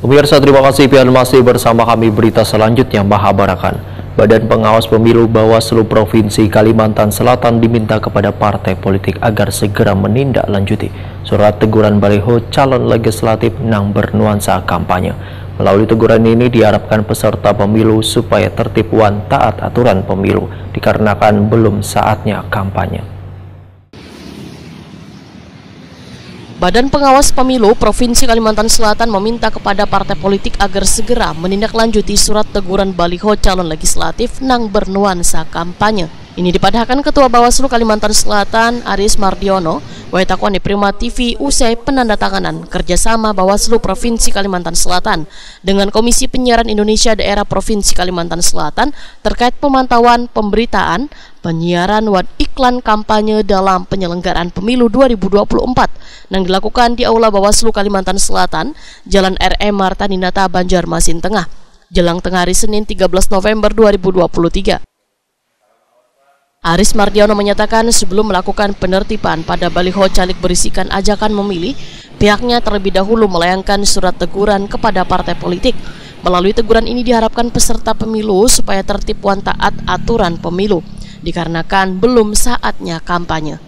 Pemirsa, terima kasih pian masih bersama kami. Berita selanjutnya, Mahabarakan. Badan Pengawas Pemilu Bawaslu Provinsi Kalimantan Selatan diminta kepada partai politik agar segera menindaklanjuti surat teguran baliho calon legislatif yang bernuansa kampanye. Melalui teguran ini diharapkan peserta pemilu supaya tertib wan taat aturan pemilu dikarenakan belum saatnya kampanye. Badan Pengawas Pemilu Provinsi Kalimantan Selatan meminta kepada partai politik agar segera menindaklanjuti surat teguran baliho calon legislatif nang bernuansa kampanye. Ini dipadahkan Ketua Bawaslu Kalimantan Selatan Aris Mardiono Waitakwan di Prima TV usai penandatanganan kerjasama Bawaslu Provinsi Kalimantan Selatan dengan Komisi Penyiaran Indonesia Daerah Provinsi Kalimantan Selatan terkait pemantauan pemberitaan, penyiaran dan iklan kampanye dalam penyelenggaraan pemilu 2024 yang dilakukan di Aula Bawaslu Kalimantan Selatan, Jalan R.E. Marta Ninata, Banjarmasin Tengah, jelang tengah hari Senin 13 November 2023. Aris Mardiono menyatakan sebelum melakukan penertiban pada baliho caleg berisikan ajakan memilih, pihaknya terlebih dahulu melayangkan surat teguran kepada partai politik. Melalui teguran ini diharapkan peserta pemilu supaya tertib wan taat aturan pemilu, dikarenakan belum saatnya kampanye.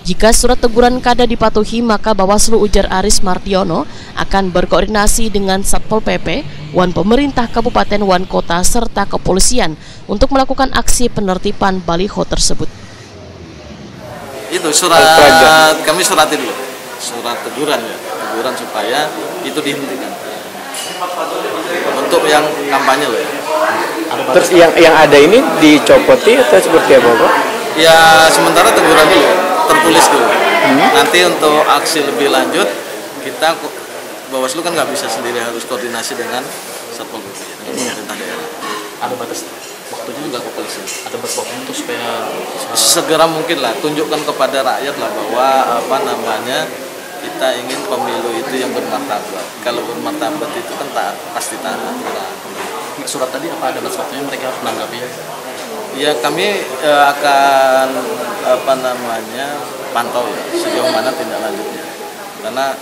Jika surat teguran kada dipatuhi, maka Bawaslu, ujar Aris Mardiono, akan berkoordinasi dengan Satpol PP, wan pemerintah kabupaten wan kota serta kepolisian untuk melakukan aksi penertiban baliho tersebut. Itu surat kami surati dulu, surat teguran ya, teguran supaya itu dihentikan. Untuk yang kampanye loh ya. Terus yang ada ini dicopoti atau seperti apa, Pak? Ya sementara teguran dulu, tertulis dulu. Nanti untuk aksi lebih lanjut kita Bawaslu kan nggak bisa sendiri, harus koordinasi dengan Satpol PP, dengan pemerintah daerah. Ada batas waktunya juga kepolisian. Ada batas waktu supaya segera mungkin lah tunjukkan kepada rakyat lah bahwa kita ingin pemilu itu yang bermartabat. Kalau bermartabat itu kan pasti taat aturan. Surat tadi apa ada batas waktunya mereka harus menanggapi ya? Ya kami akan pantau ya sejauh mana tindak lanjutnya, karena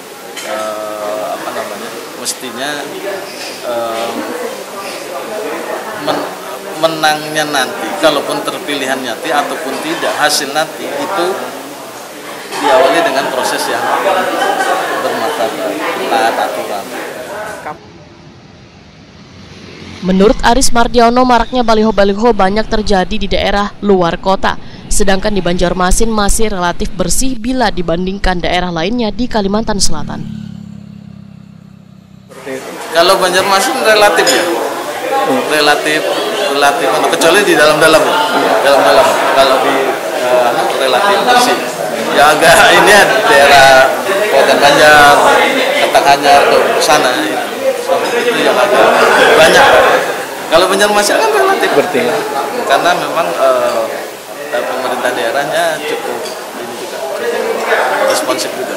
mestinya menangnya nanti, kalaupun terpilihan nanti ataupun tidak, hasil nanti itu diawali dengan proses yang bermartabat, taat aturan. Menurut Aris Mardiono, maraknya baliho-baliho banyak terjadi di daerah luar kota, sedangkan di Banjarmasin masih relatif bersih bila dibandingkan daerah lainnya di Kalimantan Selatan. Kalau Banjarmasin relatif ya, relatif kecuali di dalam-dalam ya, dalam-dalam. Kalau di relatif bersih. Ya agak ini ya, daerah Kabupaten Banjar, Ketanganyar ke sana itu yang agak banyak. Kalau Banjarmasin kan relatif Berarti karena memang pemerintah daerahnya cukup responsif juga.